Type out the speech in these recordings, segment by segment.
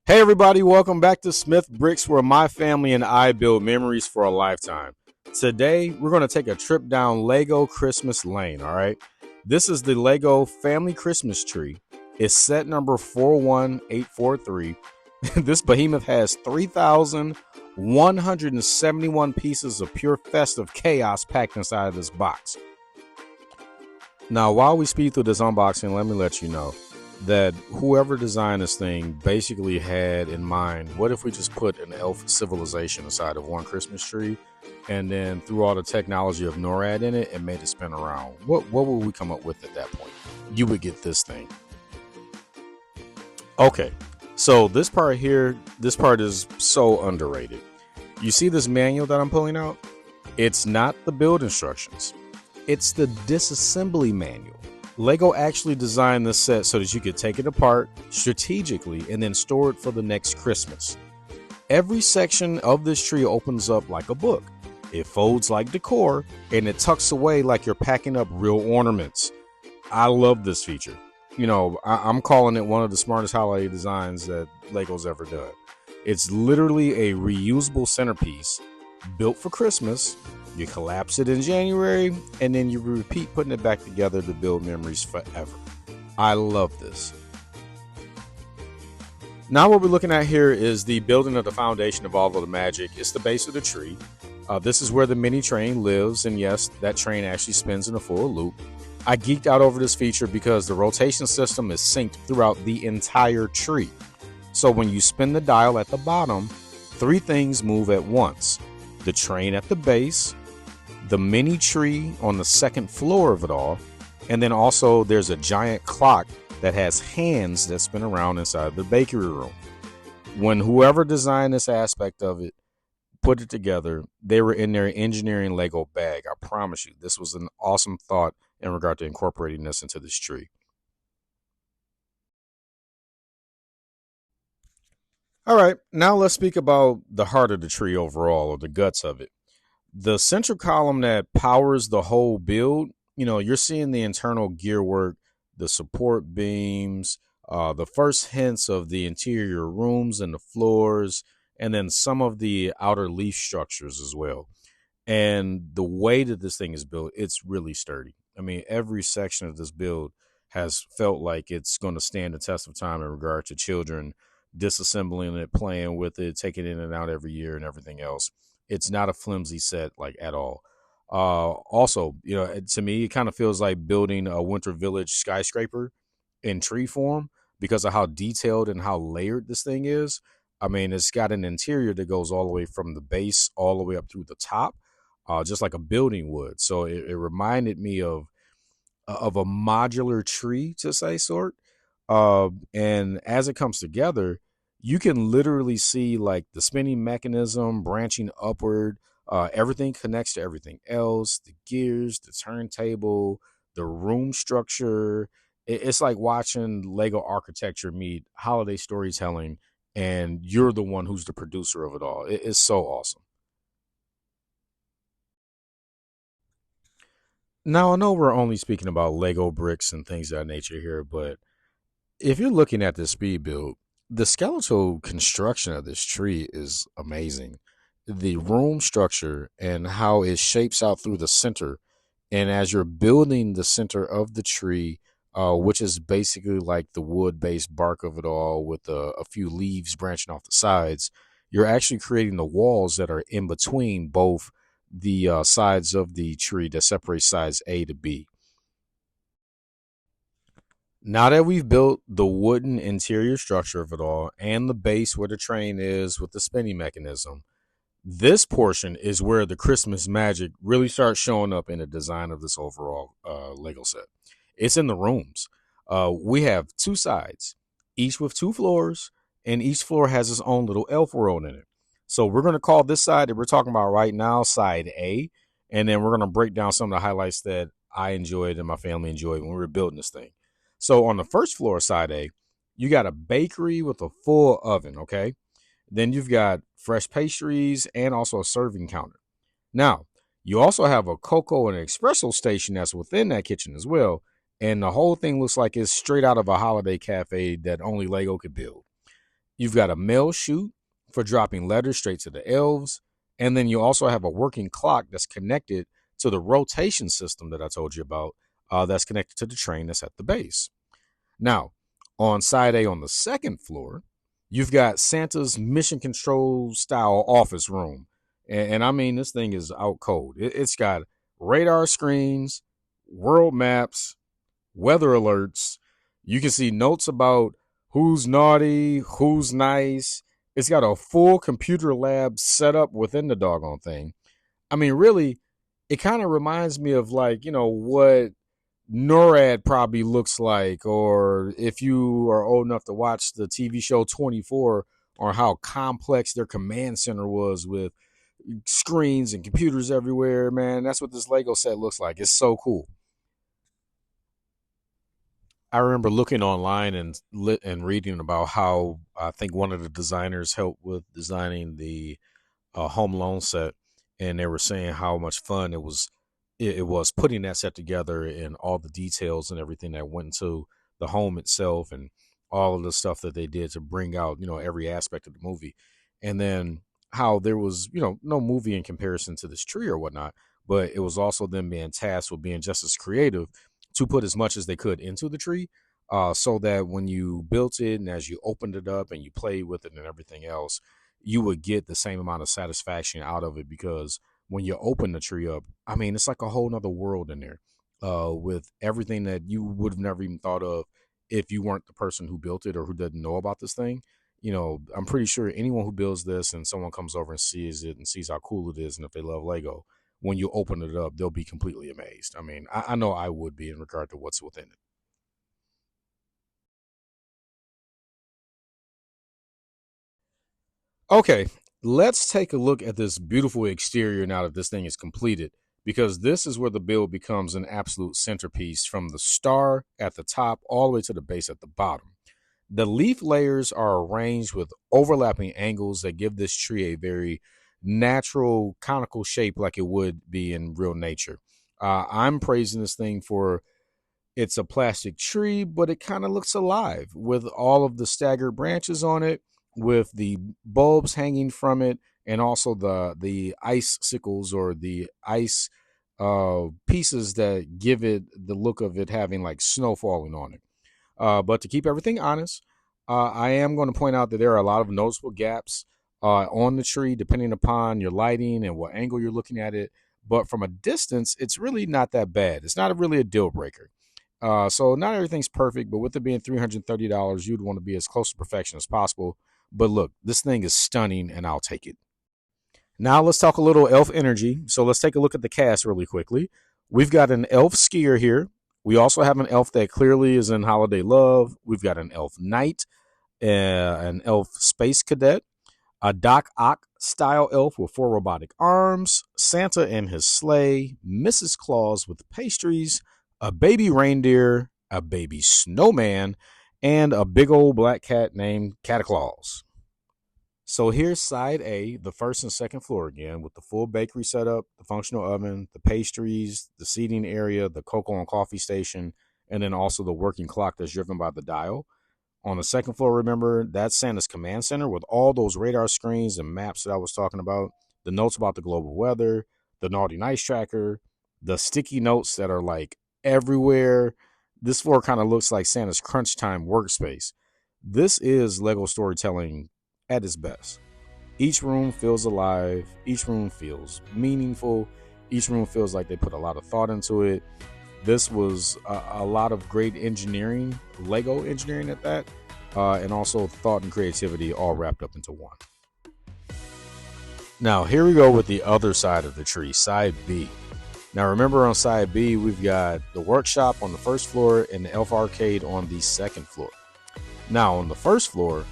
Hey everybody, welcome back to Smith BricQs, where my family and I build memories for a lifetime. Today, we're going to take a trip down Lego Christmas Lane, all right? This is the Lego Family Christmas Tree. It's set number 41843. This behemoth has 3,171 pieces of pure festive chaos packed inside of this box. Now, while we speed through this unboxing, let me let you know that whoever designed this thing basically had in mind, what if we just put an elf civilization inside of one Christmas tree and then threw all the technology of NORAD in it and made it spin around? What would we come up with at that point? You would get this thing. Okay, so this part here, this part is so underrated. You see this manual that I'm pulling out? It's not the build instructions. It's the disassembly manual. Lego actually designed this set so that you could take it apart strategically and then store it for the next Christmas. Every section of this tree opens up like a book. It folds like decor, and it tucks away like you're packing up real ornaments. I love this feature. You know, I'm calling it one of the smartest holiday designs that Lego's ever done. It's literally a reusable centerpiece built for Christmas. You collapse it in January, and then you repeat putting it back together to build memories forever. I love this. Now what we're looking at here is the building of the foundation of all of the magic. It's the base of the tree. This is where the mini train lives, and yes, that train actually spins in a full loop. I geeked out over this feature because the rotation system is synced throughout the entire tree. So when you spin the dial at the bottom, three things move at once. The train at the base, the mini tree on the second floor of it all, and then also there's a giant clock that has hands that spin around inside the bakery room. When whoever designed this aspect of it put it together, they were in their engineering Lego bag. I promise you, this was an awesome thought in regard to incorporating this into this tree. All right, now let's speak about the heart of the tree overall, or the guts of it. The central column that powers the whole build, you're seeing the internal gear work, the support beams, the first hints of the interior rooms and the floors, and then some of the outer leaf structures as well. And the way that this thing is built, it's really sturdy. I mean, every section of this build has felt like it's going to stand the test of time in regard to children disassembling it, playing with it, taking it in and out every year and everything else. It's not a flimsy set, like, at all. Also, to me, it kind of feels like building a Winter Village skyscraper in tree form because of how detailed and how layered this thing is. I mean, it's got an interior that goes all the way from the base all the way up through the top, just like a building would. So it reminded me of a modular tree, to say sort. And as it comes together, you can literally see like the spinning mechanism branching upward. Everything connects to everything else, the gears, the turntable, the room structure. It's like watching Lego architecture meet holiday storytelling, and you're the one who's the producer of it all. It's so awesome. Now, I know we're only speaking about Lego bricks and things of that nature here, but if you're looking at this speed build, the skeletal construction of this tree is amazing. The room structure and how it shapes out through the center. And as you're building the center of the tree, which is basically like the wood based bark of it all with a few leaves branching off the sides, you're actually creating the walls that are in between both the sides of the tree that separate sides A to B. Now that we've built the wooden interior structure of it all and the base where the train is with the spinning mechanism, this portion is where the Christmas magic really starts showing up in the design of this overall Lego set. It's in the rooms. We have two sides, each with two floors, and each floor has its own little elf world in it. So we're going to call this side that we're talking about right now side A, and then we're going to break down some of the highlights that I enjoyed and my family enjoyed when we were building this thing. So on the first floor, side A, you got a bakery with a full oven, okay? Then you've got fresh pastries and also a serving counter. Now, you also have a cocoa and espresso station that's within that kitchen as well. And the whole thing looks like it's straight out of a holiday cafe that only Lego could build. You've got a mail chute for dropping letters straight to the elves. And then you also have a working clock that's connected to the rotation system that I told you about, that's connected to the train that's at the base. Now, on side A on the second floor, you've got Santa's mission control style office room. And I mean, this thing is out cold. It's got radar screens, world maps, weather alerts. You can see notes about who's naughty, who's nice. It's got a full computer lab set up within the doggone thing. I mean, really, it kind of reminds me of, like, what NORAD probably looks like, or if you are old enough to watch the TV show 24, or how complex their command center was with screens and computers everywhere. Man, that's what this Lego set looks like. It's so cool. I remember looking online and reading about how I think one of the designers helped with designing the Home Alone set, and they were saying how much fun it was putting that set together, and all the details and everything that went into the home itself, and all of the stuff that they did to bring out every aspect of the movie. And then how there was no movie in comparison to this tree or whatnot, but it was also them being tasked with being just as creative to put as much as they could into the tree, so that when you built it and as you opened it up and you played with it and everything else, you would get the same amount of satisfaction out of it. Because when you open the tree up, I mean, it's like a whole nother world in there, with everything that you would have never even thought of if you weren't the person who built it or who doesn't know about this thing. I'm pretty sure anyone who builds this and someone comes over and sees it and sees how cool it is, and if they love Lego, when you open it up, they'll be completely amazed. I mean, I know I would be in regard to what's within it. Okay, let's take a look at this beautiful exterior now that this thing is completed, because this is where the build becomes an absolute centerpiece, from the star at the top all the way to the base at the bottom. The leaf layers are arranged with overlapping angles that give this tree a very natural conical shape, like it would be in real nature. I'm praising this thing for, it's a plastic tree, but it kind of looks alive with all of the staggered branches on it, with the bulbs hanging from it, and also the ice sickles, or the ice pieces that give it the look of it having like snow falling on it. But to keep everything honest, I am going to point out that there are a lot of noticeable gaps on the tree, depending upon your lighting and what angle you're looking at it. But from a distance, it's really not that bad. It's not really a deal breaker. So not everything's perfect, but with it being $330, you'd want to be as close to perfection as possible. But look, this thing is stunning, and I'll take it. Now let's talk a little elf energy. So let's take a look at the cast really quickly. We've got an elf skier here. We also have an elf that clearly is in holiday love. We've got an elf knight, an elf space cadet, a Doc Ock style elf with 4 robotic arms, Santa and his sleigh, Mrs. Claus with pastries, a baby reindeer, a baby snowman, and a big old black cat named Cataclaws. So here's side A, the first and second floor again, with the full bakery setup, the functional oven, the pastries, the seating area, the cocoa and coffee station, and then also the working clock that's driven by the dial. On the second floor, remember, that's Santa's command center with all those radar screens and maps that I was talking about, the notes about the global weather, the naughty nice tracker, the sticky notes that are like everywhere. This floor kind of looks like Santa's crunch time workspace. This is Lego storytelling at its best. Each room feels alive. Each room feels meaningful. Each room feels like they put a lot of thought into it. This was a lot of great engineering, Lego engineering at that, and also thought and creativity all wrapped up into one. Now, here we go with the other side of the tree, side B. Now, remember, on side B, we've got the workshop on the first floor and the elf arcade on the second floor. Now, on the first floor,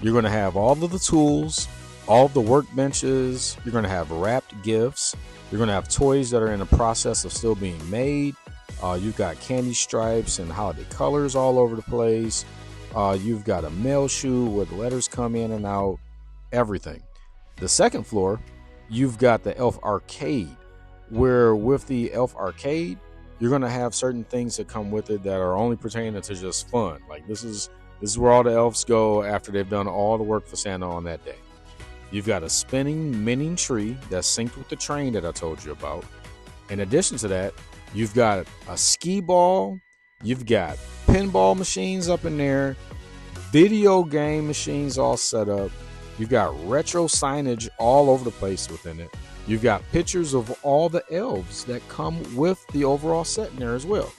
you're going to have all of the tools, all of the workbenches. You're going to have wrapped gifts. You're going to have toys that are in the process of still being made. You've got candy stripes and holiday colors all over the place. You've got a mail chute where the letters come in and out, everything. The second floor, you've got the elf arcade, where with the elf arcade, you're going to have certain things that come with it that are only pertaining to just fun. Like, this is This is where all the elves go after they've done all the work for Santa on that day. You've got a spinning mini tree that's synced with the train that I told you about. In addition to that, you've got a skee ball, you've got pinball machines up in there, video game machines all set up. You've got retro signage all over the place within it. You've got pictures of all the elves that come with the overall set in there as well.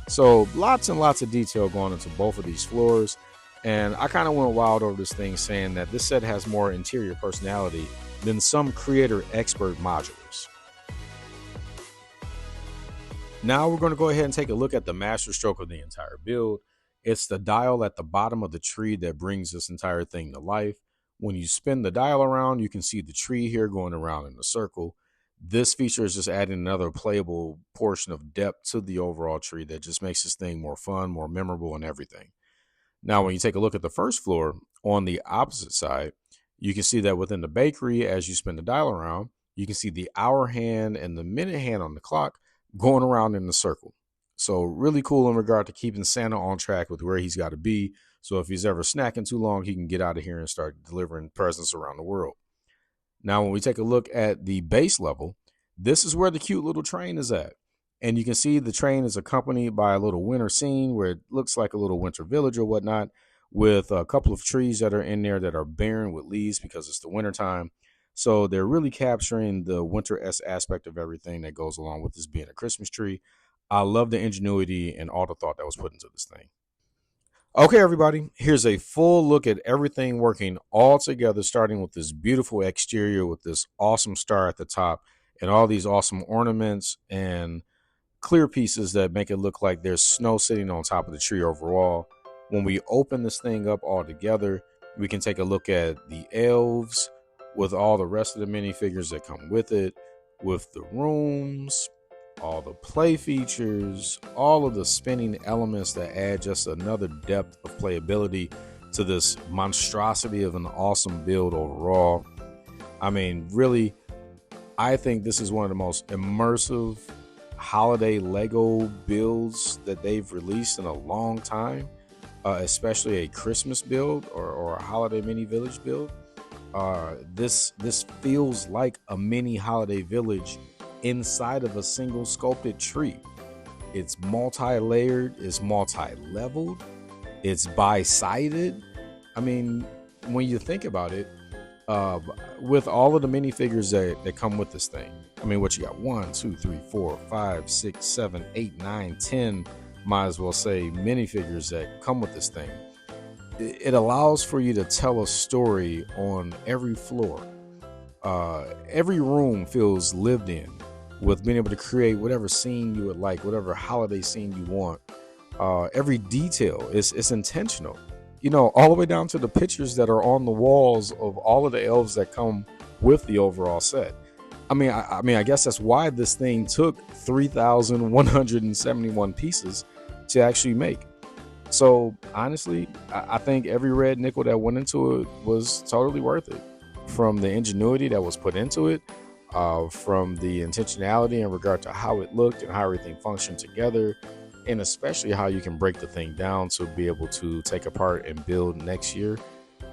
So lots and lots of detail going into both of these floors. And I kind of went wild over this thing, saying that this set has more interior personality than some creator expert modulars. Now we're going to go ahead and take a look at the master stroke of the entire build. It's the dial at the bottom of the tree that brings this entire thing to life. When you spin the dial around, you can see the tree here going around in a circle. This feature is just adding another playable portion of depth to the overall tree that just makes this thing more fun, more memorable, and everything. Now, when you take a look at the first floor, on the opposite side, you can see that within the bakery, as you spin the dial around, you can see the hour hand and the minute hand on the clock going around in a circle. So really cool in regard to keeping Santa on track with where he's got to be. So if he's ever snacking too long, he can get out of here and start delivering presents around the world. Now, when we take a look at the base level, this is where the cute little train is at. And you can see the train is accompanied by a little winter scene where it looks like a little winter village or whatnot, with a couple of trees that are in there that are barren with leaves because it's the winter time. So they're really capturing the winter-esque aspect of everything that goes along with this being a Christmas tree. I love the ingenuity and all the thought that was put into this thing. Okay, everybody, here's a full look at everything working all together, starting with this beautiful exterior with this awesome star at the top and all these awesome ornaments and clear pieces that make it look like there's snow sitting on top of the tree overall. When we open this thing up all together, we can take a look at the elves with all the rest of the minifigures that come with it, with the rooms, all the play features, all of the spinning elements that add just another depth of playability to this monstrosity of an awesome build overall. I mean, really, I think this is one of the most immersive holiday Lego builds that they've released in a long time, especially a Christmas build or a holiday mini village build. This feels like a mini holiday village inside of a single sculpted tree. It's multi-layered, it's multi-leveled, it's bi-sided. I mean, when you think about it, with all of the minifigures that come with this thing, I mean, what you got? 1, 2, 3, 4, 5, 6, 7, 8, 9, 10, might as well say minifigures that come with this thing. It allows for you to tell a story on every floor. Every room feels lived in, with being able to create whatever scene you would like, whatever holiday scene you want. Every detail is intentional. You know, all the way down to the pictures that are on the walls of all of the elves that come with the overall set. I mean, I guess that's why this thing took 3,171 pieces to actually make. So honestly, I think every red nickel that went into it was totally worth it. From the ingenuity that was put into it, from the intentionality in regard to how it looked and how everything functioned together, and especially how you can break the thing down to be able to take apart and build next year.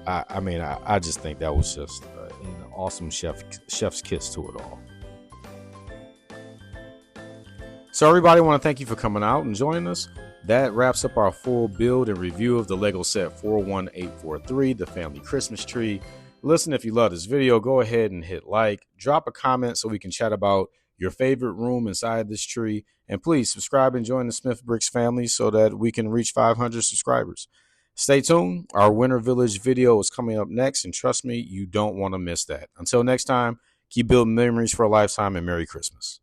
I just think that was just an awesome chef's kiss to it all. So everybody, I want to thank you for coming out and joining us. That wraps up our full build and review of the Lego set 41843, the family Christmas tree. Listen, if you love this video, go ahead and hit like, drop a comment so we can chat about your favorite room inside this tree, and please subscribe and join the Smith BricQs family so that we can reach 500 subscribers. Stay tuned. Our Winter Village video is coming up next, and trust me, you don't want to miss that. Until next time, keep building memories for a lifetime, and Merry Christmas.